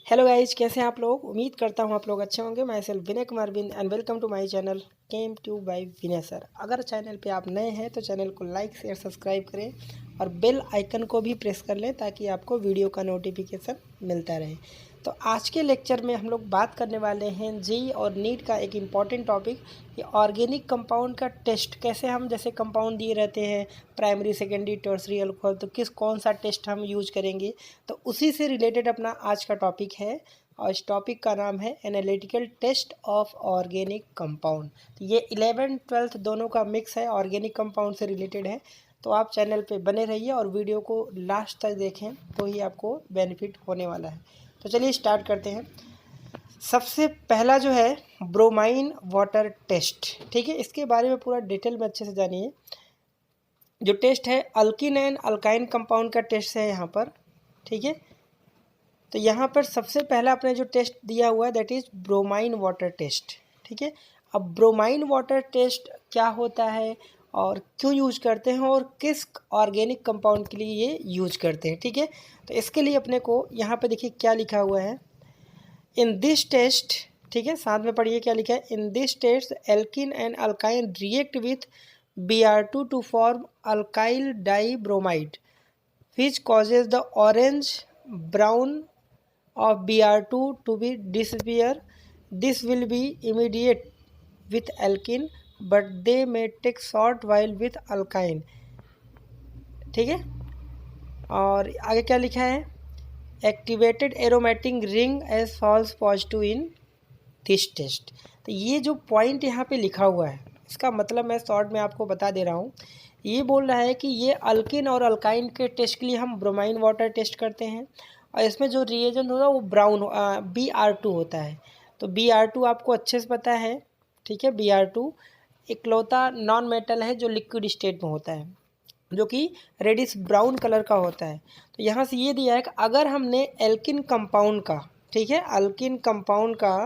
Hello guys, कैसे हैं आप लोग। उम्मीद करता हूँ आप लोग अच्छे होंगे। मैं self Vinay Kumar Bind and welcome to my channel Chem Tube by Vinay sir. अगर चैनल पे आप नए हैं तो चैनल को लाइक शेयर सब्सक्राइब करें और बेल आइकन को भी प्रेस कर लें ताकि आपको वीडियो का नोटिफिकेशन मिलता रहे। तो आज के लेक्चर में हम लोग बात करने वाले हैं जेईई और नीट का एक इम्पॉर्टेंट टॉपिक, ये ऑर्गेनिक कंपाउंड का टेस्ट कैसे हम जैसे कंपाउंड दिए रहते हैं प्राइमरी सेकेंडरी टर्सरी अल्कोहल, तो कौन सा टेस्ट हम यूज करेंगे, तो उसी से रिलेटेड अपना आज का टॉपिक है। और इस टॉपिक का नाम है analytical test of organic compound. तो ये 11th-12th दोनों का मिक्स है, ऑर्गेनिक कंपाउंड से रिलेटेड है। तो आप चैनल पे बने रहिए और वीडियो को लास्ट तक देखें तो ही आपको बेनिफिट होने वाला है। तो चलिए स्टार्ट करते हैं। सबसे पहला जो है ब्रोमाइन वाटर टेस्ट, ठीक है। इसके बारे में पूरा डिटेल में अच्छे से जानिए। जो टेस्ट है अल्किन एंड अल्काइन कंपाउंड का टेस्ट है यहाँ पर, ठीक है। तो यहाँ पर सबसे पहला अपने जो टेस्ट दिया हुआ है that is bromine water test, ठीक है। अब ब्रोमाइन वाटर टेस्ट क्या होता है और क्यों यूज करते हैं और किस ऑर्गेनिक कंपाउंड के लिए ये यूज करते हैं, ठीक है। तो इसके लिए अपने को यहाँ पे देखिए क्या लिखा हुआ है, इन दिस टेस्ट, ठीक है। साथ में पढ़िए क्या लिखा है, in this test alkene and alkyne react with Br2 to form alkyl dibromide which causes the orange brown of Br2 to be disappear. This will be immediate with alkene but they may take short while with alkyne, ठीक है। और आगे क्या लिखा है, activated aromatic ring as false positive in this test. तो ये जो पॉइंट यहाँ पे लिखा हुआ है इसका मतलब मैं शॉर्ट में आपको बता दे रहा हूँ। ये बोल रहा है कि ये अल्किन और अल्काइन के टेस्ट के लिए हम ब्रोमाइन वाटर टेस्ट करते हैं और इसमें जो रिएजेंट होगा वो ब्राउन Br2 होता है। तो Br2 आपको अच्छे से पता है, ठीक है। Br2 इकलौता नॉन मेटल है जो लिक्विड स्टेट में होता है, जो कि रेडिश ब्राउन कलर का होता है। तो यहाँ से ये दिया है कि अगर हमने एल्किन कंपाउंड का, ठीक है, अल्किन कंपाउंड का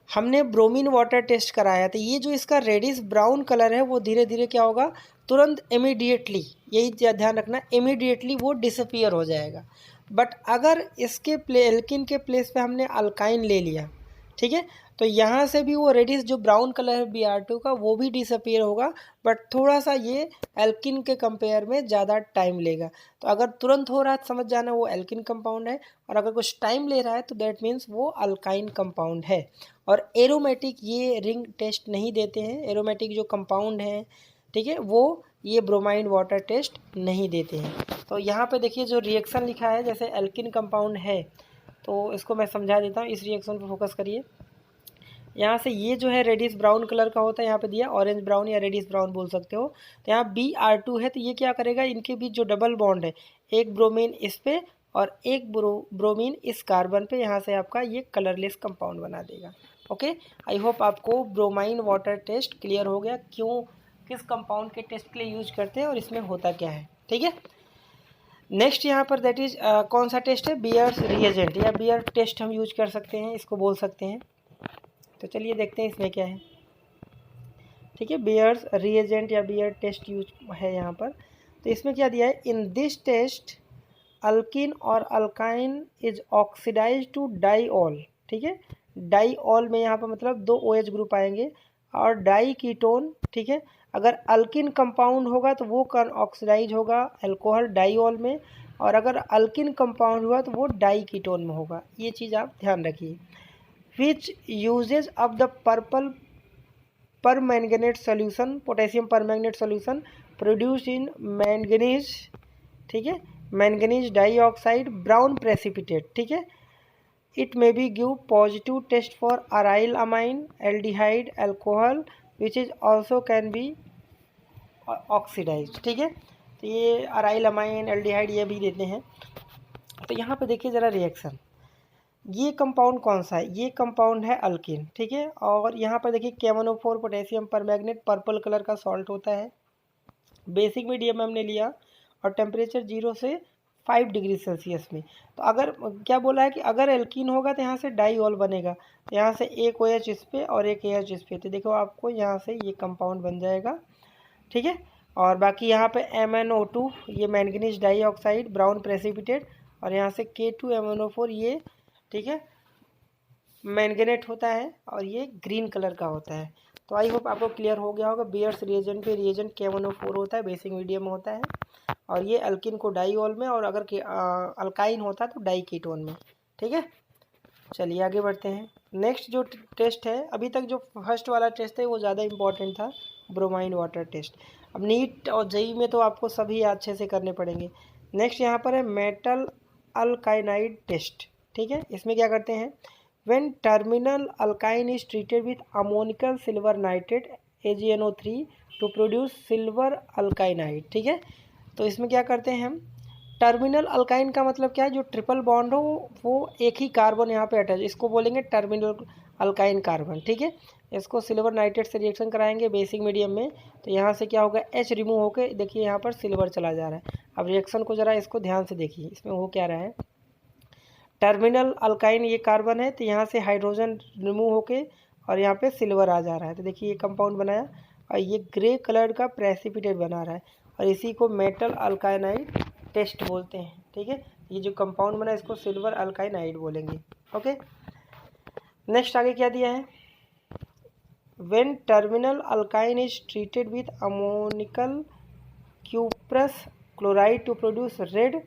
हमने ब्रोमीन वाटर टेस्ट कराया तो ये जो इसका रेडिश ब्राउन कलर है वो धीरे धीरे क्या होगा, तुरंत इमीडिएटली, यही ध्यान रखना, इमीडिएटली वो डिसअपियर हो जाएगा। बट अगर इसके एल्किन के प्लेस पे हमने अल्काइन ले लिया, ठीक है, तो यहाँ से भी वो रेडिश जो ब्राउन कलर है Br2 का वो भी डिसअपियर होगा, बट थोड़ा सा ये एल्किन के कंपेयर में ज़्यादा टाइम लेगा। तो अगर तुरंत हो रहा है तो समझ जाना वो एल्किन कंपाउंड है, और अगर कुछ टाइम ले रहा है तो दैट मीन्स वो अल्काइन कंपाउंड है। और एरोमेटिक ये रिंग टेस्ट नहीं देते हैं, एरोमेटिक जो कंपाउंड हैं, ठीक है, वो ये ब्रोमाइन वाटर टेस्ट नहीं देते हैं। तो यहाँ पे देखिए जो रिएक्शन लिखा है, जैसे एल्किन कंपाउंड है तो इसको मैं समझा देता हूँ, इस रिएक्शन पर फोकस करिए। यहाँ से ये जो है रेडिश ब्राउन कलर का होता है, यहाँ पे दिया ऑरेंज ब्राउन या रेडिश ब्राउन बोल सकते हो। तो यहाँ Br2 है तो ये क्या करेगा, इनके बीच जो डबल बॉन्ड है, एक ब्रोमीन इस पे और एक ब्रोमीन इस कार्बन पे, यहाँ से आपका ये कलरलेस कंपाउंड बना देगा। ओके, आई होप आपको ब्रोमाइन वाटर टेस्ट क्लियर हो गया, क्यों किस कंपाउंड के टेस्ट के लिए यूज करते हैं और इसमें होता क्या है, ठीक है। नेक्स्ट यहाँ पर दैट इज कौन सा टेस्ट है, बियर्स रिएजेंट या बियर टेस्ट हम यूज कर सकते हैं, इसको बोल सकते हैं। तो चलिए देखते हैं इसमें क्या है, ठीक है। बियर्स रिएजेंट या बियर टेस्ट यूज है यहाँ पर। तो इसमें क्या दिया है, इन दिस टेस्ट अल्किन और alkyne is oxidise to diol, ठीक है। डाईऑल में यहाँ पर मतलब 2 OH ग्रुप आएंगे और डाई कीटोन, ठीक है। अगर अल्किन कंपाउंड होगा तो वो ऑक्सीडाइज होगा अल्कोहल डाईऑल में, और अगर अल्किन कंपाउंड हुआ तो वो डाई कीटोन में होगा। ये चीज़ आप ध्यान रखिए। which uses of the purple permanganate solution, potassium permanganate solution produced in manganese, ठीक है, मैंगनीज डाइऑक्साइड ब्राउन प्रेसिपिटेट, ठीक है। It may be give positive test for aryl amine aldehyde alcohol which is also can be oxidise, ठीक है। तो ये aryl amine aldehyde ये भी देते हैं। तो यहाँ पे देखिए ज़रा रिएक्शन, ये कंपाउंड कौन सा है, ये कंपाउंड है अल्किन, ठीक है। और यहाँ पर देखिए KMnO4 potassium permanganate purple colour का सॉल्ट होता है। बेसिक मीडियम हमने लिया और टेम्परेचर 0 से 5 डिग्री सेल्सियस में। तो अगर क्या बोला है कि अगर एल्किन होगा तो यहाँ से डाईऑल बनेगा, तो यहाँ से एक OH इस पे और एक AH इस पे, तो देखो आपको यहाँ से ये कंपाउंड बन जाएगा, ठीक है। और बाकी यहाँ पे MnO2 ये मैंगनीज डाइऑक्साइड ब्राउन प्रेसिपिटेट, और यहाँ से K2MnO4 ये ठीक है, मैंगनेट होता है और ये ग्रीन कलर का होता है। तो आई होप आपको क्लियर हो गया होगा। बेयर्स रिएजेंट पे रिएजेंट K1O4 होता है, बेसिक मीडियम होता है, और ये अल्किन को डाईओल में, और अगर अल्काइन होता तो डाई कीटोन में। ठीक है, चलिए आगे बढ़ते हैं। नेक्स्ट जो टेस्ट है, अभी तक जो फर्स्ट वाला टेस्ट है वो ज़्यादा इंपॉर्टेंट था, ब्रोमाइन वाटर टेस्ट। अब नीट और जेई में तो आपको सभी अच्छे से करने पड़ेंगे। नेक्स्ट यहाँ पर है मेटल अल्काइनाइड टेस्ट। ठीक है, इसमें क्या करते हैं, when terminal alkyne is treated with ammoniacal silver nitrate AgNO3 to produce silver alkynide. ठीक है, तो इसमें क्या करते हैं हम, टर्मिनल अल्काइन का मतलब क्या है, जो ट्रिपल बॉन्ड हो वो एक ही कार्बन यहाँ पे अटैच, इसको बोलेंगे टर्मिनल अल्काइन कार्बन। ठीक है, इसको सिल्वर नाइट्रेट से रिएक्शन कराएंगे बेसिक मीडियम में, तो यहाँ से क्या होगा, H रिमूव होकर देखिए यहाँ पर सिल्वर चला जा रहा है। अब रिएक्शन को ज़रा इसको ध्यान से देखिए, इसमें हो क्या रहा है, टर्मिनल अल्काइन ये कार्बन है, तो यहाँ से हाइड्रोजन रिमूव होके और यहाँ पे सिल्वर आ जा रहा है। तो देखिए ये कंपाउंड बनाया और ये ग्रे कलर का प्रेसिपिटेट बना रहा है, और इसी को मेटल अल्काइनाइड टेस्ट बोलते हैं। ठीक है, ये जो कंपाउंड बना है इसको सिल्वर अल्काइनाइड बोलेंगे। ओके, नेक्स्ट आगे क्या दिया है, when terminal alkyne is treated with ammoniacal cuprous chloride to produce red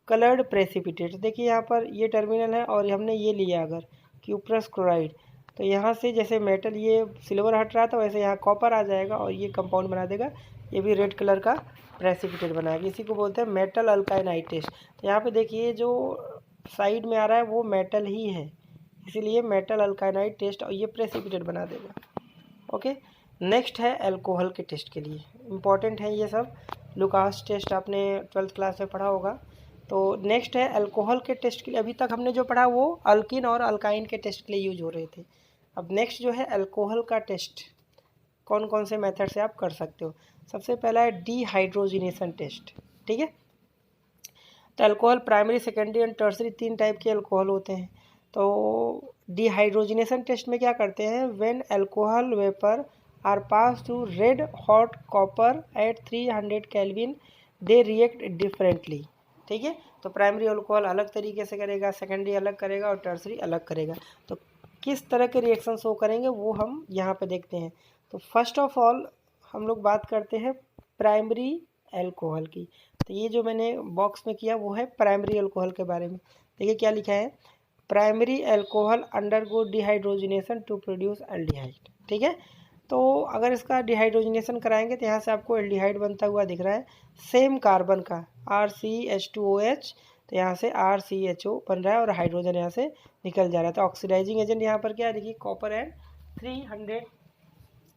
coloured precipitate. देखिए यहाँ पर ये टर्मिनल है और हमने ये लिया अगर क्यूप्रस क्लोराइड, तो यहाँ से जैसे मेटल ये सिल्वर हट रहा था वैसे यहाँ कॉपर आ जाएगा और ये कंपाउंड बना देगा, ये भी रेड कलर का प्रेसिपिटेट बनाएगा। इसी को बोलते हैं मेटल अल्काइनाइड टेस्ट। तो यहाँ पे देखिए जो साइड में आ रहा है वो मेटल ही है, इसीलिए मेटल अल्काइनाइड टेस्ट, और ये प्रेसिपिटेट बना देगा। ओके, नेक्स्ट है अल्कोहल के टेस्ट के लिए इम्पॉर्टेंट है ये सब। लुकास टेस्ट आपने 12th क्लास में पढ़ा होगा। तो नेक्स्ट है अल्कोहल के टेस्ट के लिए, अभी तक हमने जो पढ़ा वो अल्किन और अल्काइन के टेस्ट के लिए यूज हो रहे थे। अब नेक्स्ट जो है अल्कोहल का टेस्ट, कौन कौन से मेथड से आप कर सकते हो। सबसे पहला है डिहाइड्रोजिनेशन टेस्ट। ठीक है, तो alcohol primary, secondary and tertiary 3 type के अल्कोहल होते हैं। तो डिहाइड्रोजिनेशन टेस्ट में क्या करते हैं, when alcohol vapour are pass through red hot copper at 300 kelvin they react differently. ठीक है, तो प्राइमरी अल्कोहल अलग तरीके से करेगा, सेकेंडरी अलग करेगा और टर्सरी अलग करेगा। तो किस तरह के रिएक्शन शो करेंगे वो हम यहाँ पे देखते हैं। तो फर्स्ट ऑफ ऑल हम लोग बात करते हैं प्राइमरी अल्कोहल की। तो ये जो मैंने बॉक्स में किया वो है प्राइमरी अल्कोहल के बारे में। देखिए क्या लिखा है, primary alcohol undergo dehydrogenation to produce aldehyde. ठीक है, तो अगर इसका डिहाइड्रोजिनेशन कराएंगे तो यहाँ से आपको एल्डिहाइड बनता हुआ दिख रहा है, सेम कार्बन का RCH2OH, तो यहाँ से RCHO बन रहा है और हाइड्रोजन यहाँ से निकल जा रहा है। तो ऑक्सीडाइजिंग एजेंट यहाँ पर क्या है, देखिए कॉपर एंड 300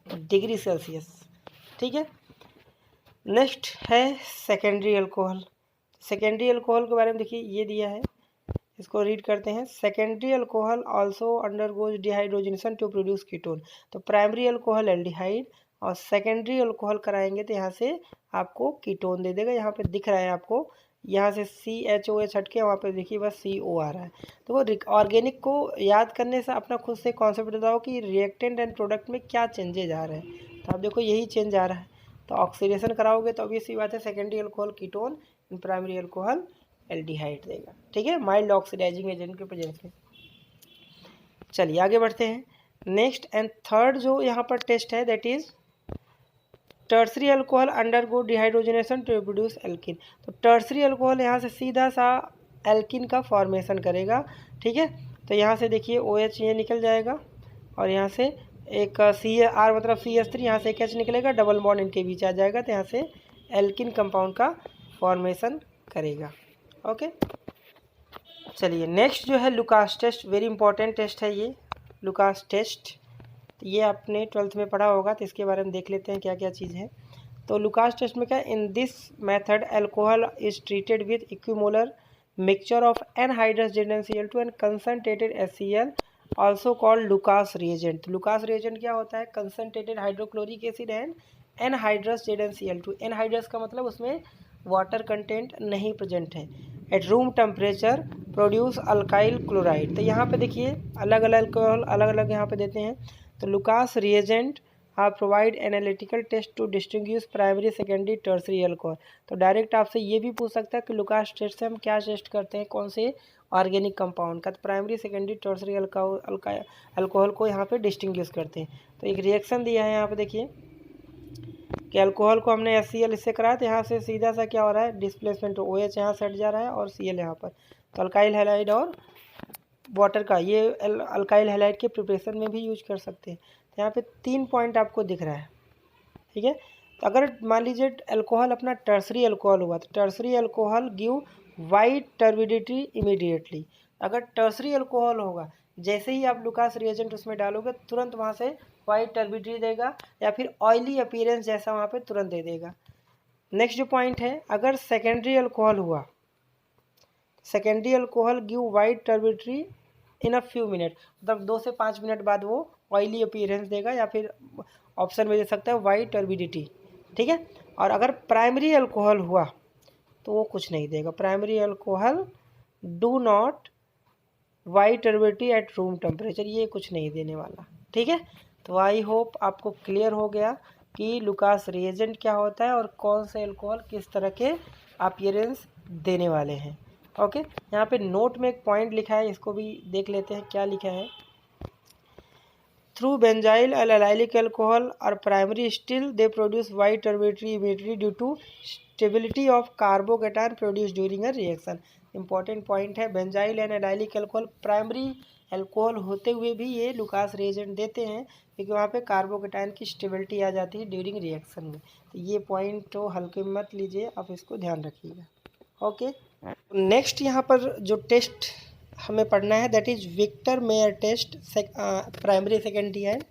डिग्री सेल्सियस। ठीक है, नेक्स्ट है सेकेंडरी अल्कोहल। सेकेंडरी अल्कोहल के बारे में देखिए ये दिया है, इसको रीड करते हैं। Secondary alcohol also undergoes dehydrogenation to produce ketone. तो प्राइमरी अल्कोहल एल्डिहाइड और सेकेंडरी अल्कोहल कराएंगे तो यहाँ से आपको कीटोन दे देगा। यहाँ पे दिख रहा है आपको, यहाँ से CHOH हटके वहाँ पे देखिए बस CO आ रहा है। तो वो ऑर्गेनिक को याद करने से अपना खुद से कॉन्सेप्ट बताओ कि रिएक्टेंट एंड प्रोडक्ट में क्या चेंजेज आ रहे हैं। तो आप देखो यही चेंज आ रहा है, तो ऑक्सीडेशन कराओगे तो ऑब्वियस सी बात है secondary alcohol ketone, primary alcohol aldehyde देगा। ठीक है, माइल्ड ऑक्सीडाइजिंग एजेंट के प्रेजेंस में। चलिए आगे बढ़ते हैं। नेक्स्ट एंड थर्ड जो यहाँ पर टेस्ट है that is tertiary alcohol undergo dehydrogenation to produce alkene. तो टर्सरी अल्कोहल यहाँ से सीधा सा एल्किन का फॉर्मेशन करेगा। ठीक है, तो यहाँ से देखिए OH ये निकल जाएगा और यहाँ से एक CR मतलब CH3, यहाँ से एक H निकलेगा, डबल बॉन्ड इनके बीच आ जाएगा, तो यहाँ से एल्किन कंपाउंड का फॉर्मेशन करेगा। ओके, चलिए नेक्स्ट जो है Lucas test, very important test है ये लुकास टेस्ट। तो ये आपने 12th में पढ़ा होगा, तो इसके बारे में देख लेते हैं क्या क्या चीज़ है। तो लुकास टेस्ट में क्या, इन this method alcohol is treated with equimolar mixture of anhydrous ZnCl2 and concentrated HCl also called Lucas reagent. Lucas reagent क्या होता है, concentrated hydrochloric acid and anhydrous ZnCl2। Anhydrous का मतलब उसमें वाटर कंटेंट नहीं present है। At room temperature produce alkyl chloride. तो यहाँ पे देखिए अलग अलग अल्कोहल अलग अलग यहाँ पे देते हैं। तो Lucas reagent provide analytical test to distinguish primary secondary tertiary alcohol. तो डायरेक्ट आपसे ये भी पूछ सकता है कि लुकास टेस्ट से हम क्या टेस्ट करते हैं, कौन से ऑर्गेनिक कंपाउंड का। तो प्राइमरी सेकेंडरी टर्सरी अल्कोहल को यहाँ पे डिस्टिंग्विश करते हैं। तो एक रिएक्शन दिया है यहाँ पे, देखिए कि अल्कोहल को हमने HCl इससे कराया, तो यहाँ से सीधा सा क्या हो रहा है, डिस्प्लेसमेंट OH यहाँ से हट जा रहा है और Cl यहाँ पर। तो अल्काइल हैलाइड और वाटर का ये अल्काइल हैलाइड के प्रिपरेशन में भी यूज कर सकते हैं। तो यहाँ पे 3 पॉइंट आपको दिख रहा है, ठीक है। तो अगर मान लीजिए अल्कोहल अपना टर्सरी अल्कोहल हुआ, तो tertiary alcohol give white turbidity immediately. अगर टर्सरी अल्कोहल होगा, जैसे ही आप लुकास रिएजेंट उसमें डालोगे तुरंत वहाँ से वाइट टर्बिडिटी देगा, या फिर ऑयली अपीयरेंस जैसा वहाँ पे तुरंत दे देगा। नेक्स्ट जो पॉइंट है, अगर सेकेंडरी अल्कोहल हुआ, secondary alcohol give white turbidity in a few minute, मतलब 2 से 5 मिनट बाद वो ऑयली अपीयरेंस देगा, या फिर ऑप्शन में दे सकता है वाइट टर्बिडिटी, ठीक है। और अगर प्राइमरी अल्कोहल हुआ तो वो कुछ नहीं देगा। Primary alcohol do not white turbidity at room temperature, ये कुछ नहीं देने वाला, ठीक है। तो आई होप आपको क्लियर हो गया कि लुकास रिएजेंट क्या होता है और कौन से अल्कोहल किस तरह के अपीयरेंस देने वाले हैं। ओके, यहाँ पे नोट में एक पॉइंट लिखा है, इसको भी देख लेते हैं क्या लिखा है। थ्रू बेंजाइल एल्काइलिक अल्कोहल और primary still they produce white turbidity immediately due to stability of carbocation produce during a reaction. Important point है, benzyl and allylic alcohol primary alcohol होते हुए भी ये लुकास रिएजेंट देते हैं, क्योंकि वहाँ पे कार्बोकेटायन की स्टेबिलिटी आ जाती है ड्यूरिंग रिएक्शन में। तो ये पॉइंट तो हल्के में मत लीजिए, आप इसको ध्यान रखिएगा। ओके, नेक्स्ट यहाँ पर जो टेस्ट हमें पढ़ना है that is Victor Meyer test primary secondary and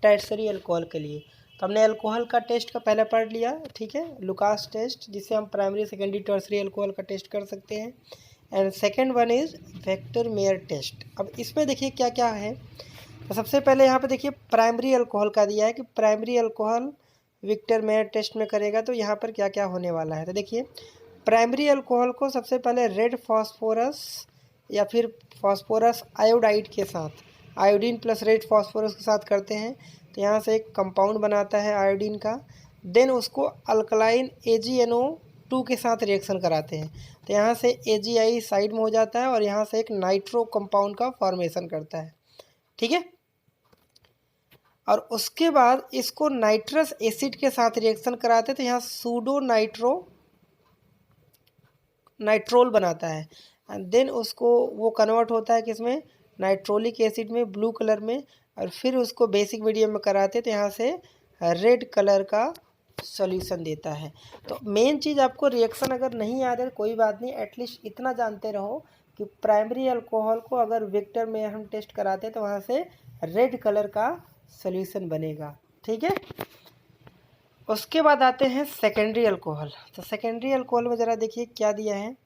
tertiary alcohol के लिए। तो हमने अल्कोहल का टेस्ट का पहले पढ़ लिया, ठीक है, लुकास टेस्ट जिससे हम प्राइमरी सेकेंडरी टर्सरी अल्कोहल का टेस्ट कर सकते हैं। And second one is Victor Meyer test. अब इसमें देखिए क्या क्या है। तो सबसे पहले यहाँ पे देखिए प्राइमरी अल्कोहल का दिया है कि primary alcohol Victor Meyer test में करेगा, तो यहाँ पर क्या क्या होने वाला है। तो देखिए प्राइमरी अल्कोहल को सबसे पहले रेड फॉस्फोरस या फिर फॉस्फोरस आयोडाइड के साथ, आयोडीन प्लस रेड फॉस्फोरस के साथ करते हैं। तो यहाँ से एक कंपाउंड बनाता है आयोडीन का, देन उसको अल्कलाइन AgNO2 के साथ रिएक्शन कराते हैं। तो यहाँ से AgI साइड में हो जाता है और यहाँ से एक नाइट्रो कंपाउंड का फॉर्मेशन करता है, ठीक है। और उसके बाद इसको नाइट्रस एसिड के साथ रिएक्शन कराते हैं, तो यहाँ सूडो नाइट्रोल बनाता है, एंड देन उसको वो कन्वर्ट होता है किसमें, नाइट्रोलिक एसिड में, ब्लू कलर में, और फिर उसको बेसिक मीडियम में कराते हैं, तो यहाँ से रेड कलर का सॉल्यूशन देता है। तो मेन चीज़ आपको रिएक्शन अगर नहीं याद है कोई बात नहीं, एटलीस्ट इतना जानते रहो कि प्राइमरी अल्कोहल को अगर विक्टर में हम टेस्ट कराते हैं तो वहाँ से रेड कलर का सॉल्यूशन बनेगा, ठीक है। उसके बाद आते हैं सेकेंडरी अल्कोहल। तो सेकेंडरी अल्कोहल में ज़रा देखिए क्या दिया है।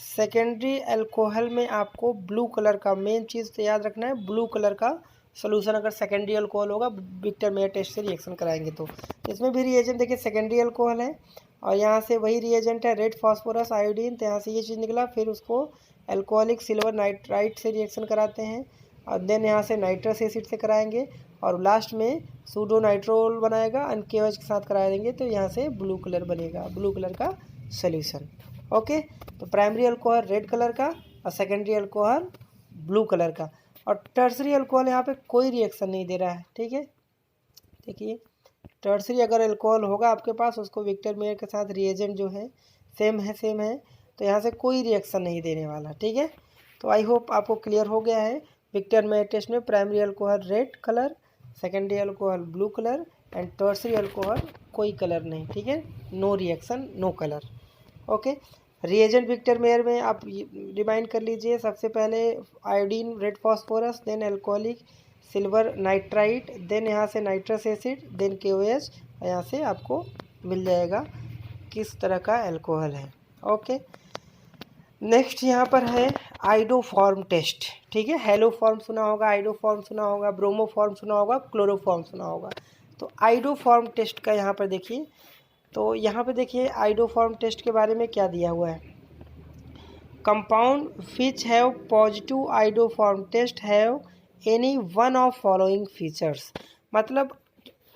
सेकेंडरी अल्कोहल में आपको ब्लू कलर का, मेन चीज़ तो याद रखना है, ब्लू कलर का सोल्यूशन अगर सेकेंडरी अल्कोहल होगा विक्टर मेयर टेस्ट से रिएक्शन कराएंगे तो इसमें भी रिएजेंट देखिए सेकेंडरी अल्कोहल है, और यहाँ से वही रिएजेंट है रेड फॉस्फोरस आयोडीन। तो यहाँ से ये चीज़ निकला, फिर उसको अल्कोहलिक सिल्वर नाइट्राइट से रिएक्शन कराते हैं, और देन यहाँ से नाइट्रस एसिड से कराएंगे, और लास्ट में सूडो नाइट्रोल बनाएगा एंड KOH के साथ करा देंगे, तो यहाँ से ब्लू कलर बनेगा, ब्लू कलर का सोल्यूशन। ओके, तो प्राइमरी अल्कोहल रेड कलर का और सेकेंडरी अल्कोहल ब्लू कलर का, और टर्सरी अल्कोहल यहाँ पे कोई रिएक्शन नहीं दे रहा है, ठीक है। देखिए टर्सरी अगर अल्कोहल होगा आपके पास, उसको विक्टर मेयर के साथ रिएजेंट जो है सेम है, तो यहाँ से कोई रिएक्शन नहीं देने वाला, ठीक है। तो आई होप आपको क्लियर हो गया है। विक्टर मेयर टेस्ट में primary alcohol red colour, secondary alcohol blue colour, and tertiary alcohol कोई कलर नहीं, ठीक है, no reaction no colour. Okay, reagent Victor Meyer में आप रिमाइंड कर लीजिए, सबसे पहले iodine red phosphorus, then alcoholic silver nitrite, then यहाँ से नाइट्रस एसिड, देन KOH, यहाँ से आपको मिल जाएगा किस तरह का अल्कोहल है। ओके, नेक्स्ट यहाँ पर है आइडोफॉर्म टेस्ट, ठीक है। हेलोफॉर्म सुना होगा, आइडोफॉर्म सुना होगा, ब्रोमोफॉर्म सुना होगा, क्लोरोफॉर्म सुना होगा। तो आइडोफॉर्म टेस्ट का यहाँ पर देखिए, तो यहाँ पे देखिए आइडोफॉर्म टेस्ट के बारे में क्या दिया हुआ है। Compound which have positive iodoform test have any one of following features, मतलब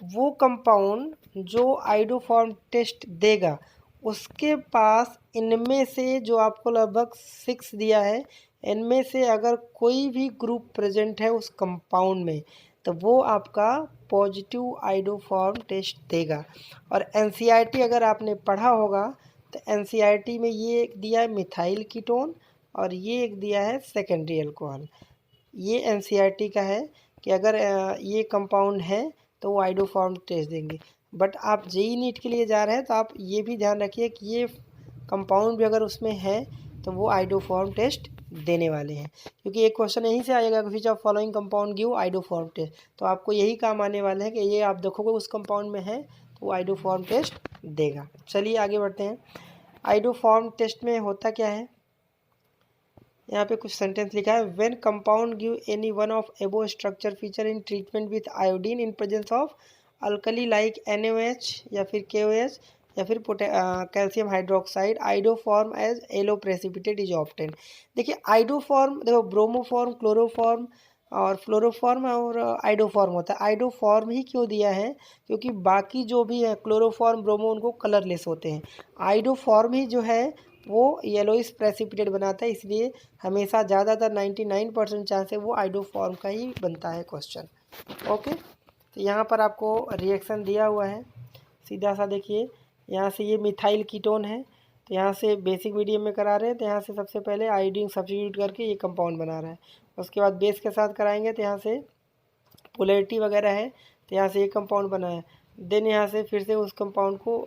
वो कंपाउंड जो आइडोफॉर्म टेस्ट देगा उसके पास इनमें से जो आपको लगभग 6 दिया है, इनमें से अगर कोई भी ग्रुप प्रेजेंट है उस कंपाउंड में तो वो आपका पॉजिटिव आइडोफॉर्म टेस्ट देगा। और एनसीईआरटी अगर आपने पढ़ा होगा तो एनसीईआरटी में ये एक दिया है मिथाइल कीटोन और ये एक दिया है सेकेंडरी अल्कोहल। ये एनसीईआरटी का है कि अगर ये कंपाउंड है तो वो आइडोफॉर्म टेस्ट देंगे। बट आप जेई नीट के लिए जा रहे हैं तो आप ये भी ध्यान रखिए कि ये कंपाउंड भी अगर उसमें है तो वो आइडोफॉर्म टेस्ट देने वाले हैं, क्योंकि एक क्वेश्चन यहीं से आएगा कि which of following compound give iodoform test. तो आपको यही काम आने वाले हैं कि ये आप देखोगे उस कंपाउंड में है तो वो आइडोफॉर्म टेस्ट देगा। चलिए आगे बढ़ते हैं। आइडोफॉर्म टेस्ट में होता क्या है, यहाँ पे कुछ सेंटेंस लिखा है। When compound give any one of above structure feature in treatment with iodine in presence of alkali like NaOH या फिर KOH या फिर calcium hydroxide, iodoform as yellow precipitate is obtain. देखिए आइडोफॉर्म, देखो ब्रोमोफॉर्म, क्लोरोफॉर्म और fluoroform और iodoform होता है। आइडोफॉर्म ही क्यों दिया है, क्योंकि बाकी जो भी है क्लोरोफॉर्म, ब्रोमो, उनको कलरलेस होते हैं। आइडोफॉर्म ही जो है वो येलोइस प्रेसिपिटेट बनाता है, इसलिए हमेशा ज़्यादातर 99% चांस है वो आइडोफॉर्म का ही बनता है क्वेश्चन। ओके, तो यहाँ पर आपको रिएक्शन दिया हुआ है, सीधा सा देखिए। यहाँ से ये मिथाइल कीटोन है तो यहाँ से बेसिक मीडियम में करा रहे हैं तो यहाँ से सबसे पहले आयोडीन सब्स्टिट्यूट करके ये कंपाउंड बना रहा है। उसके बाद बेस के साथ कराएंगे तो यहाँ से पोलैरिटी वगैरह है तो यहाँ से एक कंपाउंड बना है। देन यहाँ से फिर से उस कंपाउंड को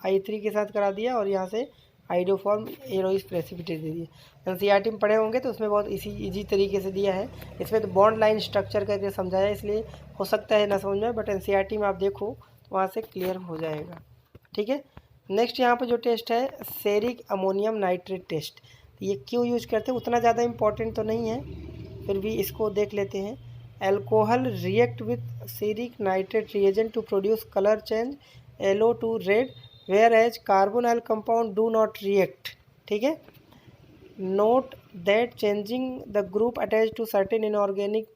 I3 के साथ करा दिया और यहाँ से आइडोफॉर्म येलोइस प्रेसिपिटेट दे दिया। एनसीईआरटी में पढ़े होंगे तो उसमें बहुत इजी तरीके से दिया है। इसमें तो बॉन्ड लाइन स्ट्रक्चर करके समझाया, इसलिए हो सकता है ना समझ में, बट एनसीईआरटी में आप देखो तो वहाँ से क्लियर हो जाएगा। ठीक है, नेक्स्ट यहाँ पर जो टेस्ट है सेरिक अमोनियम नाइट्रेट टेस्ट। ये क्यों यूज करते हैं, उतना ज़्यादा इंपॉर्टेंट तो नहीं है, फिर भी इसको देख लेते हैं। Alcohol react with ceric nitrate reagent to produce colour change yellow to red whereas carbonyl compound do not react. ठीक है, note that changing the group attach to certain inorganic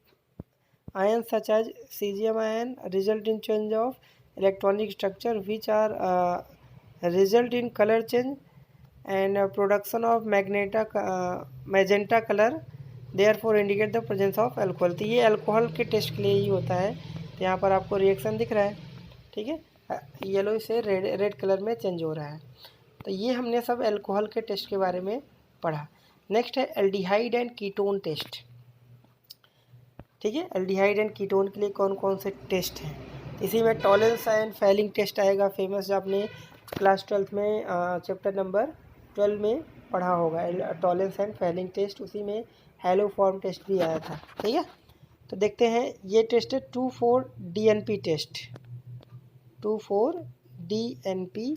ion such as caesium ion result in change of electronic structure which are result in colour change and production of magenta colour, therefore indicate the presence of alcohol. तो ये alcohol के test के लिए ही होता है। तो यहाँ पर आपको रिएक्शन दिख रहा है, ठीक है, येलो से रेड कलर में चेंज हो रहा है। तो ये हमने सब अल्कोहल के टेस्ट के बारे में पढ़ा। नेक्स्ट है एल्डिहाइड एंड कीटोन टेस्ट। ठीक है, एल्डिहाइड एंड कीटोन के लिए कौन कौन से टेस्ट हैं, इसी में टॉलेंस एंड फैलिंग टेस्ट आएगा, फेमस, जो आपने क्लास 12 में चैप्टर नंबर 12 में पढ़ा होगा, टॉलेंस एंड फैलिंग टेस्ट। उसी में हैलोफॉर्म टेस्ट भी आया था। ठीक है, तो देखते हैं ये टेस्ट है 2,4-DNP टेस्ट, 2,4-DNP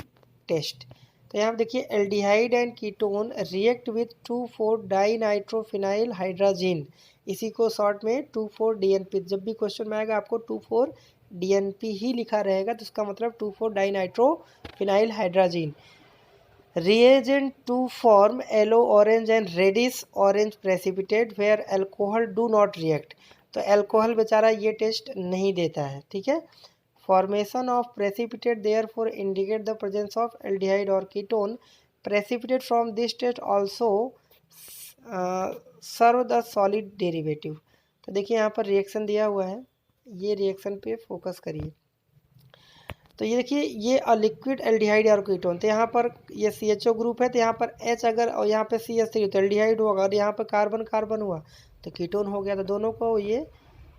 टेस्ट। तो यहाँ देखिए aldehyde and ketone react with two four dinitrophenyl hydrazine, इसी को शॉर्ट में 2,4-DNP। जब भी क्वेश्चन में आएगा आपको 2,4-DNP ही लिखा रहेगा तो उसका मतलब 2,4-डाइनाइट्रोफिनाइल hydrazine. reagent to form yellow orange and reddish orange precipitate where alcohol do not react। तो अल्कोहल बेचारा ये टेस्ट नहीं देता है। ठीक है, formation of precipitate therefore indicate the presence of aldehyde और ketone, precipitate from this test also serve the solid derivative. तो देखिए यहाँ पर रिएक्शन दिया हुआ है, ये रिएक्शन पे फोकस करिए। तो ये देखिए ये लिक्विड एल्डिहाइड और कीटोन, तो यहाँ पर ये CHO ग्रुप है तो यहाँ पर H अगर और यहाँ पे CH3 तो एल्डिहाइड होगा, और यहाँ पर कार्बन कार्बन हुआ तो कीटोन हो गया। तो दोनों को ये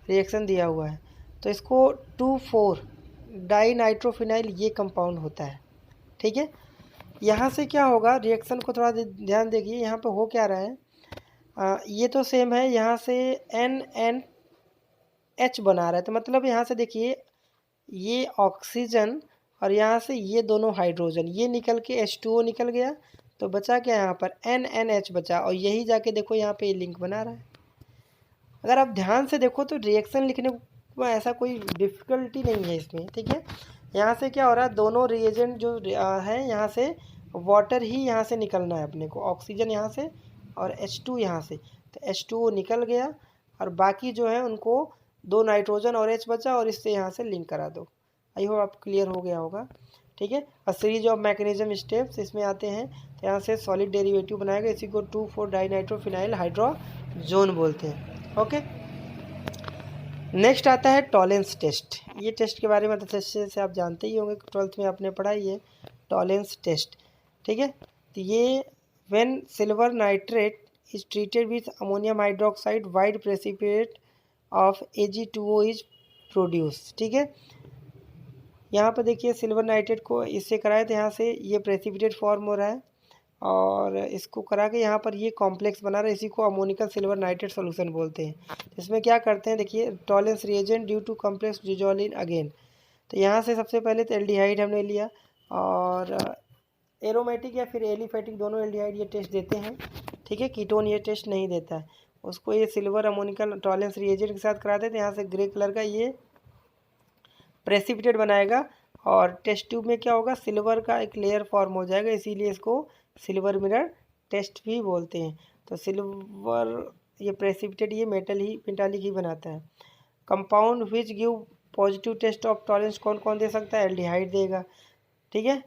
रिएक्शन दिया हुआ है। तो इसको 2,4-डाइनाइट्रोफिनाइल ये कंपाउंड होता है। ठीक है, यहाँ से क्या होगा, रिएक्शन को थोड़ा ध्यान देखिए, यहाँ पर हो क्या रहा है, ये तो सेम है, यहाँ से NNH बना रहा है। तो मतलब यहाँ से देखिए ये ऑक्सीजन और यहाँ से ये दोनों हाइड्रोजन, ये निकल के H2O निकल गया, तो बचा क्या यहाँ पर NNH बचा, और यही जाके देखो यहाँ पे ये लिंक बना रहा है। अगर आप ध्यान से देखो तो रिएक्शन लिखने में ऐसा कोई डिफ़िकल्टी नहीं है इसमें। ठीक है, यहाँ से क्या हो रहा है, दोनों रिएजेंट जो है यहाँ से वाटर ही यहाँ से निकलना है अपने को, ऑक्सीजन यहाँ से और H2 यहाँ से, तो H2O निकल गया और बाकी जो है उनको 2 नाइट्रोजन और H बचा और इससे यहाँ से लिंक करा दो। आई होप आप क्लियर हो गया होगा, ठीक है। और सीरीज ऑफ मैकेनिज्म स्टेप्स इसमें आते हैं, तो यहाँ से सॉलिड डेरिवेटिव बनाएगा, इसी को 2,4 डाइनाइट्रोफिनाइल हाइड्रोजोन बोलते हैं, ओके। नेक्स्ट आता है टॉलेंस टेस्ट। ये टेस्ट के बारे में तो अच्छे से आप जानते ही होंगे, 12th में आपने पढ़ा ही है टॉलेंस टेस्ट, ठीक है। तो ये when silver nitrate is treated with ammonium hydroxide wide precipitate of Ag2O is produce, ठीक है। यहाँ पर देखिए सिल्वर नाइट्रेट को इससे कराए तो यहाँ से ये प्रेसिपिटेट फॉर्म हो रहा है, और इसको करा के यहाँ पर ये कॉम्प्लेक्स बना रहा है, इसी को अमोनिकल सिल्वर नाइट्रेट सोल्यूशन बोलते हैं। इसमें क्या करते हैं देखिए, Tollens reagent due to complex dissolve again. तो यहाँ से सबसे पहले तो एल्डिहाइड हमने लिया, और एरोमेटिक या फिर एलिफेटिक दोनों एल्डिहाइड ये टेस्ट देते हैं, ठीक है। कीटोन ये टेस्ट नहीं देता है, उसको ये सिल्वर अमोनिकल टॉलेंस रिएजेंट के साथ कराते थे। यहाँ से ग्रे कलर का ये प्रेसिपिटेट बनाएगा, और टेस्ट ट्यूब में क्या होगा, सिल्वर का एक लेयर फॉर्म हो जाएगा, इसीलिए इसको सिल्वर मिरर टेस्ट भी बोलते हैं। तो सिल्वर ये प्रेसिपिटेट ये मेटल ही मेटालिक ही बनाता है। Compound which give positive test of Tollens कौन कौन दे सकता है, एल्डिहाइड देगा, ठीक है।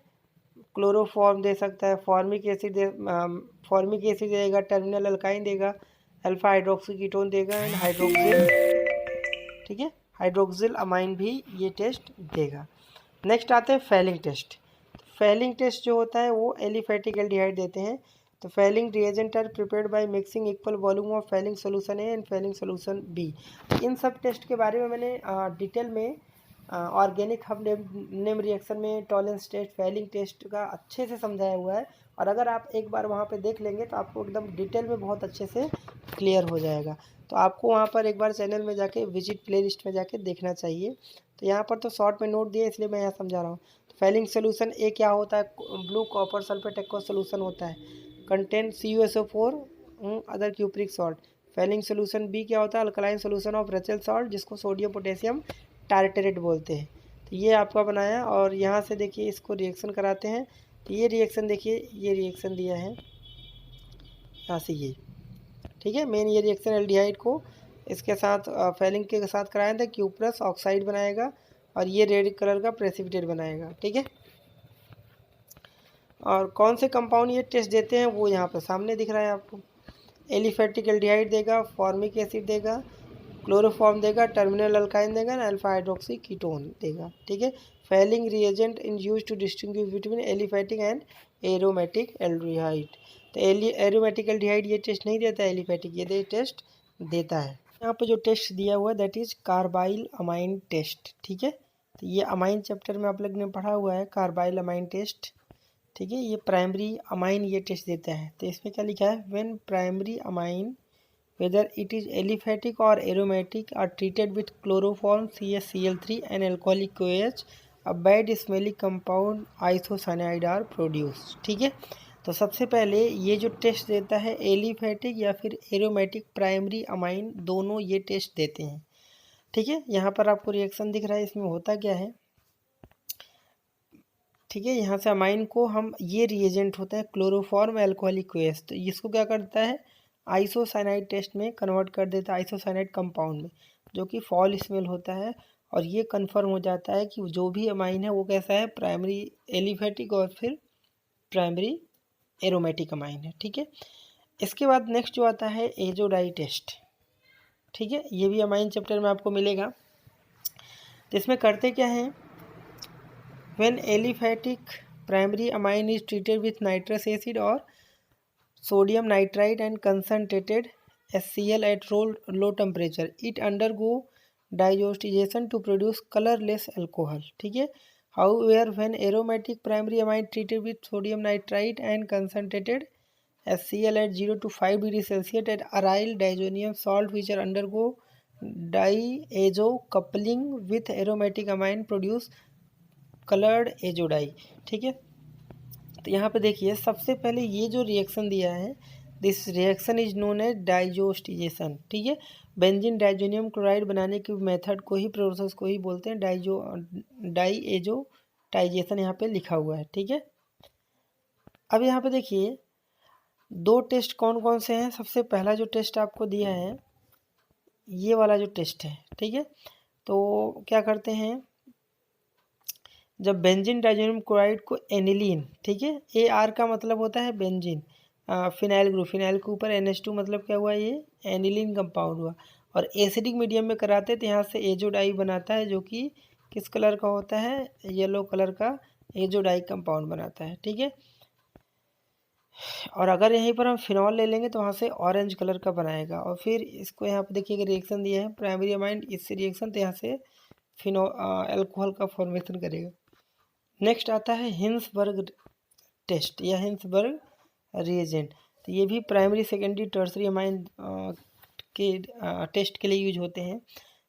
क्लोरोफॉर्म दे सकता है, फॉर्मिक एसिड देगा, टर्मिनल अल्काइन देगा, अल्फा हाइड्रोक्सी कीटोन देगा, एंड हाइड्रोक्सिल, ठीक है, हाइड्रोक्सिल अमाइन भी ये टेस्ट देगा। नेक्स्ट आते हैं फेलिंग टेस्ट। फेलिंग टेस्ट जो होता है वो एलिफेटिक एल्डिहाइड देते हैं। तो Fehling reagent are prepared by mixing equal volume of Fehling solution A and Fehling solution B. इन सब टेस्ट के बारे में मैंने डिटेल में ऑर्गेनिक हब नेम रिएक्शन में टॉलेंस टेस्ट, फेलिंग टेस्ट का अच्छे से समझाया हुआ है, और अगर आप एक बार वहाँ पे देख लेंगे तो आपको एकदम डिटेल में बहुत अच्छे से क्लियर हो जाएगा। तो आपको वहाँ पर एक बार चैनल में जाके विजिट प्लेलिस्ट में जाके देखना चाहिए। तो यहाँ पर तो शॉर्ट में नोट दिए इसलिए मैं यहाँ समझा रहा हूँ। तो फेलिंग सोल्यूशन ए क्या होता है, blue copper sulphate aqua solution होता है, contain CuSO4 other cupric salt. Fehling solution B क्या होता है, alkaline solution of Rochelle salt, जिसको सोडियम पोटेशियम टारटेरेट बोलते हैं। तो ये आपका बनाया, और यहाँ से देखिए इसको रिएक्शन कराते हैं। तो ये रिएक्शन देखिए, ये रिएक्शन दिया है यहाँ से ये, ठीक है। मेन ये रिएक्शन एल्डिहाइड को इसके साथ फेलिंग के साथ कराया था, क्यूप्रस ऑक्साइड बनाएगा, और ये रेड कलर का प्रेसिपिटेट बनाएगा, ठीक है। और कौन से कंपाउंड ये टेस्ट देते हैं वो यहाँ पर सामने दिख रहा है आपको। एलिफेटिक एल्डिहाइड देगा, फॉर्मिक एसिड देगा, क्लोरोफॉर्म देगा, टर्मिनल अल्काइन देगा, अल्फा हाइड्रोक्सी कीटोन देगा, ठीक है। Fehling reagent in use to distinguish between aliphatic and aromatic aldehyde. तो एरोमेटिक एल्डिहाइड ये टेस्ट नहीं देता है, एलिफेटिक ये टेस्ट देता है। यहाँ पे जो टेस्ट दिया हुआ है that is carbylamine test, ठीक है। तो ये अमाइन चैप्टर में आप लोग ने पढ़ा हुआ है कार्बाइल अमाइन टेस्ट, ठीक है। ये प्राइमरी अमाइन ये टेस्ट देता है। तो इसमें क्या लिखा है, when primary amine whether it is aliphatic or aromatic are treated with chloroform CaCl3 and alcoholic OH, a bad smelling compound isocyanide are produced, ठीक है। तो सबसे पहले ये जो टेस्ट देता है एलिफेटिक या फिर एरोमेटिक प्राइमरी अमाइन दोनों ये टेस्ट देते हैं, ठीक है। यहाँ पर आपको रिएक्शन दिख रहा है, इसमें होता क्या है, ठीक है। यहाँ से अमाइन को हम ये रिएजेंट होता है क्लोरोफॉर्म अल्कोहलिक OH, तो इसको क्या करता है आइसोसाइनाइड टेस्ट में कन्वर्ट कर देता है आइसोसाइनाइड कंपाउंड में, जो कि फॉल स्मेल होता है, और ये कंफर्म हो जाता है कि जो भी अमाइन है वो कैसा है, प्राइमरी एलिफेटिक और फिर प्राइमरी एरोमेटिक अमाइन है, ठीक है। इसके बाद नेक्स्ट जो आता है एजोडाई टेस्ट, ठीक है। ये भी अमाइन चैप्टर में आपको मिलेगा। तो इसमें करते क्या है, when aliphatic primary amine is treated with nitrous acid और sodium nitrite and concentrated HCl at low temperature, it undergo diazotization to produce colorless alcohol, ठीक है। However, when aromatic primary amine treated with sodium nitrite and concentrated HCl at 0 to 5 degrees Celsius at aryl diazonium salt which are undergo diazo coupling with aromatic amine produce colored azodie, ठीक है। तो यहाँ पे देखिए सबसे पहले ये जो रिएक्शन दिया है, this reaction is known as diazotization, ठीक है। बेंजीन डाइजोनियम क्लोराइड बनाने की मेथड को ही, प्रोसेस को ही बोलते हैं डाइएजोटाइजेशन, यहाँ पे लिखा हुआ है, ठीक है। अब यहाँ पे देखिए दो टेस्ट कौन कौन से हैं। सबसे पहला जो टेस्ट आपको दिया है ये वाला जो टेस्ट है, ठीक है। तो क्या करते हैं, जब बेंजीन डाइजेनियम क्लोराइड को एनिलीन, ठीक है, AR का मतलब होता है बेंजीन, फिनाइल ग्रुप, फिनाइल के ऊपर NH2 मतलब क्या हुआ, ये एनिलीन कंपाउंड हुआ। और एसिडिक मीडियम में कराते हैं तो यहाँ से एजो डाई बनाता है, जो कि किस कलर का होता है, येलो कलर का एजो डाई कंपाउंड बनाता है, ठीक है। और अगर यहीं पर हम फिनॉल ले लेंगे तो वहाँ से ऑरेंज कलर का बनाएगा। और फिर इसको यहाँ पे देखिए रिएक्शन दिया है प्राइमरी अमाइन, इससे रिएक्शन तो यहाँ से फिनो अल्कोहल का फॉर्मेशन करेगा। नेक्स्ट आता है हिंसबर्ग टेस्ट या हिंसबर्ग रिएजेंट। तो ये भी प्राइमरी सेकेंडरी टर्सरी अमाइन के टेस्ट के लिए यूज होते हैं।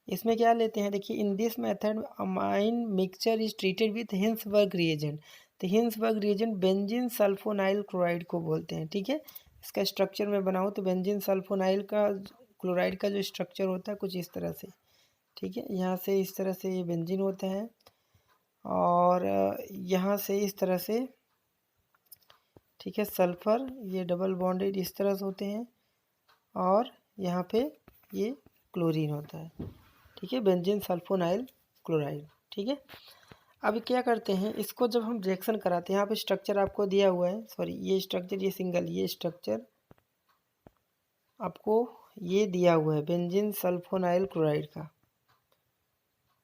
इसमें क्या लेते हैं, देखिए in this method amine mixture is treated with Hinsberg reagent. तो Hinsberg reagent benzene sulphonyl chloride को बोलते हैं, ठीक है। इसका स्ट्रक्चर में बनाऊँ तो बेंजीन सल्फोनाइल का क्लोराइड का जो स्ट्रक्चर होता है कुछ इस तरह से, ठीक है। यहाँ से इस तरह से ये बेंजीन होता है और यहाँ से इस तरह से, ठीक है, सल्फर, ये डबल बॉन्डेड इस तरह से होते हैं और यहाँ पे ये क्लोरीन होता है, ठीक है, बेंजीन सल्फोनाइल क्लोराइड, ठीक है। अब क्या करते हैं, इसको जब हम रिएक्शन कराते हैं, यहाँ पे स्ट्रक्चर आपको दिया हुआ है, सॉरी ये स्ट्रक्चर, ये सिंगल, ये स्ट्रक्चर आपको ये दिया हुआ है बेंजीन सल्फोनाइल क्लोराइड का,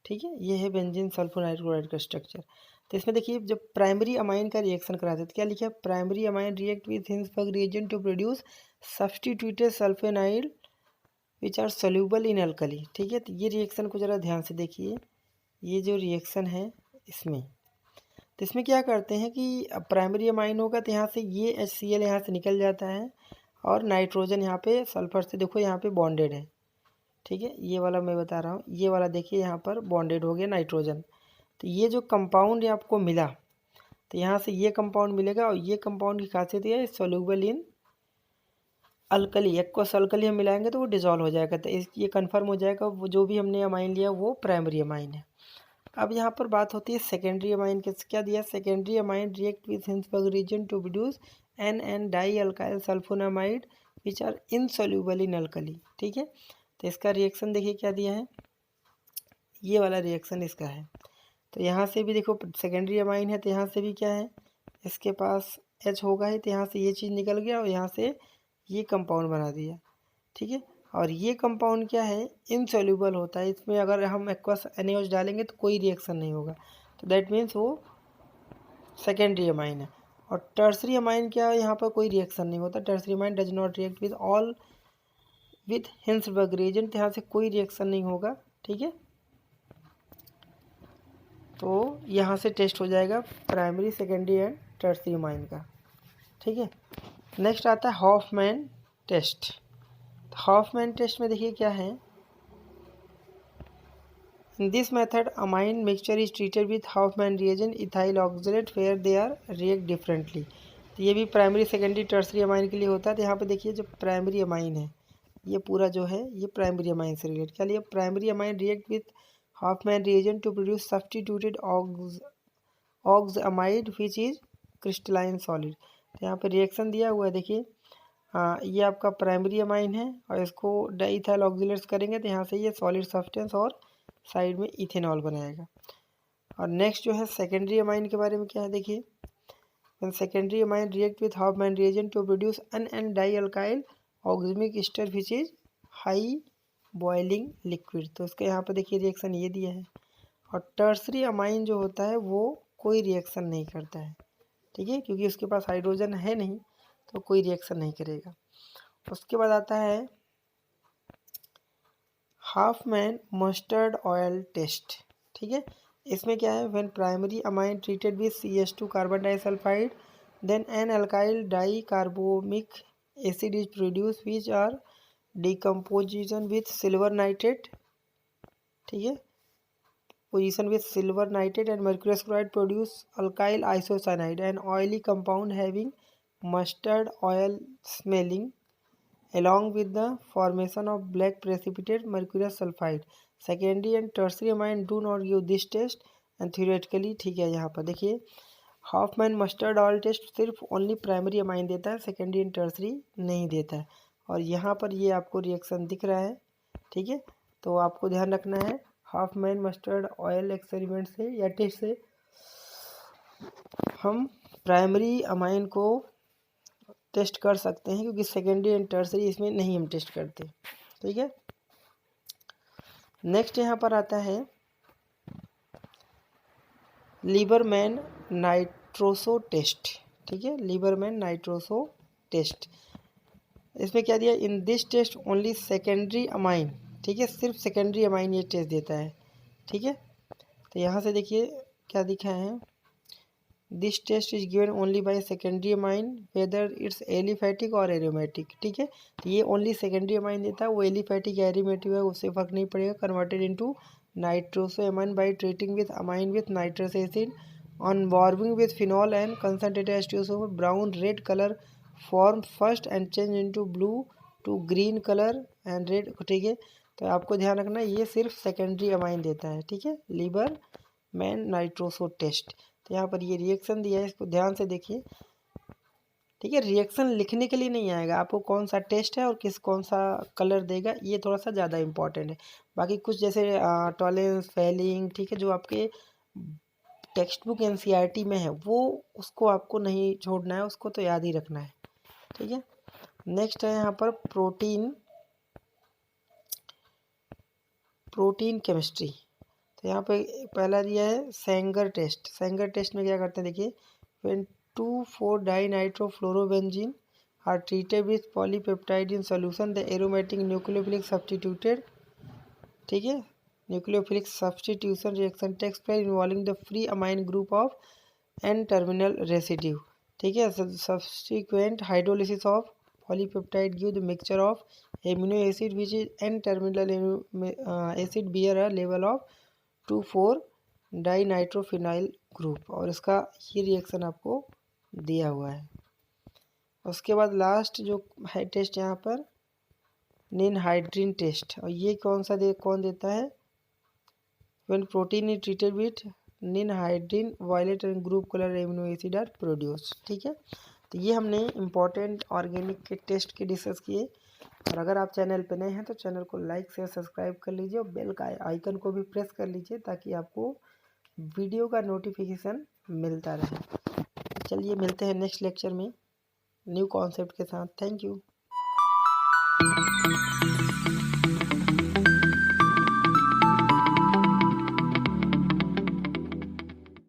ठीक है। ये है बेंजीन सल्फोनाइल क्लोराइड का स्ट्रक्चर। तो इसमें देखिए जब प्राइमरी अमाइन का रिएक्शन कराते हैं तो क्या लिखा है, primary amine react with Hinsberg reagent to produce substituted sulphonyl which are soluble in alkali, ठीक है। तो ये रिएक्शन को ज़रा ध्यान से देखिए, ये जो रिएक्शन है इसमें, तो इसमें क्या करते हैं कि प्राइमरी अमाइन होगा तो यहाँ से ये HCl यहाँ से निकल जाता है और नाइट्रोजन यहाँ पे सल्फर से, देखो यहाँ पे बॉन्डेड है, ठीक है। ये वाला मैं बता रहा हूँ, ये वाला देखिए यहाँ पर बॉन्डेड हो गया नाइट्रोजन। तो ये जो कंपाउंड आपको मिला, तो यहाँ से ये कंपाउंड मिलेगा और ये कंपाउंड की खासियत ये है soluble in alkali, aqueous alkali हम मिलाएंगे तो वो डिजॉल्व हो जाएगा। तो ये कन्फर्म हो जाएगा वो जो भी हमने अमाइन लिया वो प्राइमरी अमाइन है। अब यहाँ पर बात होती है सेकेंडरी अमाइन के, क्या दिया, secondary amine react with Hinsberg reagent to produce NN dialkyl sulphonamide which are insoluble in alkali, ठीक है। तो इसका रिएक्शन देखिए क्या दिया है, ये वाला रिएक्शन इसका है। तो यहाँ से भी देखो सेकेंडरी अमाइन है तो यहाँ से भी क्या है, इसके पास H होगा ही, तो यहाँ से ये चीज़ निकल गया और यहाँ से ये कंपाउंड बना दिया, ठीक है। और ये कंपाउंड क्या है, इनसोल्यूबल होता है, इसमें अगर हम एक्वस NaOH डालेंगे तो कोई रिएक्शन नहीं होगा, तो दैट मीन्स वो सेकेंडरी अमाइन है। और टर्सरी अमाइन क्या है, यहाँ पर कोई रिएक्शन नहीं होता, tertiary amine does not react with all with Hinsberg reagent, यहाँ से कोई रिएक्शन नहीं होगा, ठीक है। तो यहाँ से टेस्ट हो जाएगा primary secondary and tertiary amine का, ठीक है। नेक्स्ट आता है हॉफमैन टेस्ट। हॉफमैन टेस्ट में देखिए क्या है, in this method amine mixture is treated with Hofmann reagent ethyl oxalate where they are react differently. तो ये भी प्राइमरी सेकेंडरी टर्सरी अमाइन के लिए होता है। तो यहाँ पे देखिए जो प्राइमरी अमाइन है, ये पूरा जो है ये प्राइमरी अमाइन से रिलेट, क्या लिया, primary amine react with Hofmann reagent to produce substituted oxamide which is crystalline solid. तो यहाँ पे रिएक्शन दिया हुआ है, देखिए हाँ, ये आपका प्राइमरी अमाइन है और इसको डाइथाइल ऑक्सिलेट्स करेंगे तो यहाँ से ये सॉलिड सब्सटेंस और साइड में इथेनॉल बनाएगा। और नेक्स्ट जो है सेकेंडरी अमाइन के बारे में क्या है, देखिए when secondary amine react with Hofmann reagent to produce an dialkyl oximic ester which is high boiling liquid। तो इसका यहाँ पर देखिए रिएक्शन ये दिया है। और टर्सरी अमाइन जो होता है वो कोई रिएक्शन नहीं करता है, ठीक है, क्योंकि उसके पास हाइड्रोजन है नहीं तो कोई रिएक्शन नहीं करेगा। उसके बाद आता है हॉफमैन मस्टर्ड ऑयल टेस्ट, ठीक है। इसमें क्या है, when primary amine treated with CH2 carbon disulphide then N alkyl di carbamic acid is produce which are decomposition with silver nitrate, ठीक है, position with silver nitrate and mercurous chloride produce alkyl isocyanide and oily compound having mustard oil smelling along with the formation of black precipitate mercurous sulfide। secondary and tertiary amine do not give this test and theoretically, ठीक है। यहाँ पर देखिए Hoffmann mustard oil test सिर्फ only primary amine देता है, secondary and tertiary नहीं देता है। और यहाँ पर ये आपको रिएक्शन दिख रहा है, ठीक है। तो आपको ध्यान रखना है हॉफमैन मस्टर्ड ऑयल एक्सपेरिमेंट से या टेस्ट से हम प्राइमरी अमाइन को टेस्ट कर सकते हैं, क्योंकि सेकेंडरी एंड टर्सरी इसमें नहीं हम टेस्ट करते। ठीक है, नेक्स्ट यहाँ पर आता है लीबरमैन नाइट्रोसो टेस्ट। ठीक है, लीबरमैन नाइट्रोसो टेस्ट, इसमें क्या दिया, in this test only secondary amine. ठीक है, सिर्फ सेकेंडरी अमाइन ये टेस्ट देता है। ठीक है, तो यहाँ से देखिए क्या दिखा है, this test is given only by secondary amine whether it's aliphatic और एरोमेटिक। ठीक है, तो ये ओनली सेकेंडरी अमाइन देता है, वो एलिफैटिक या एरोमेटिक है उससे फर्क नहीं पड़ेगा। Converted into nitroso amine by treating with amine with nitrous acid on warming with phenol and concentrated H2SO brown red colour form first and change into blue to green colour and red. ठीक है, तो आपको ध्यान रखना ये सिर्फ secondary amine देता है। ठीक है, लीबर मैन नाइट्रोसो टेस्ट। तो यहाँ पर ये रिएक्शन दिया है, इसको ध्यान से देखिए। ठीक है, रिएक्शन लिखने के लिए नहीं आएगा, आपको कौन सा टेस्ट है और कौन सा कलर देगा ये थोड़ा सा ज़्यादा इंपॉर्टेंट है। बाकी कुछ जैसे टॉलेंस फेलिंग, ठीक है, जो आपके टेक्स्ट बुक NCERT में है वो उसको आपको नहीं छोड़ना है, उसको तो याद ही रखना है। ठीक है, नेक्स्ट है यहाँ पर प्रोटीन केमिस्ट्री। तो यहाँ पे पहला दिया है सेंगर टेस्ट। सेंगर टेस्ट में क्या करते हैं देखिए, when two four dinitrofluorobenzene are treated with polypeptide in solution the aromatic nucleophilic substituted. ठीक है, nucleophilic substitution reaction takes place involving the free amine group of N terminal residue. ठीक है, subsequent hydrolysis of polypeptide give the mixture of amino acid which is N terminal acid bear a लेवल of two four dinitrophenyl group, और इसका ये reaction आपको दिया हुआ है। उसके बाद लास्ट जो है टेस्ट यहाँ पर निनहाइड्रीन टेस्ट, और ये कौन देता है, when protein is treated with ninhydrin violet and group colour amino acid are produce. ठीक है, तो ये हमने इम्पॉर्टेंट ऑर्गेनिक के टेस्ट के डिस्कस किए। और अगर आप चैनल पे नए हैं तो चैनल को लाइक शेयर सब्सक्राइब कर लीजिए और बेल का आइकन को भी प्रेस कर लीजिए ताकि आपको वीडियो का नोटिफिकेशन मिलता रहे। चलिए मिलते हैं नेक्स्ट लेक्चर में न्यू कॉन्सेप्ट के साथ। Thank you.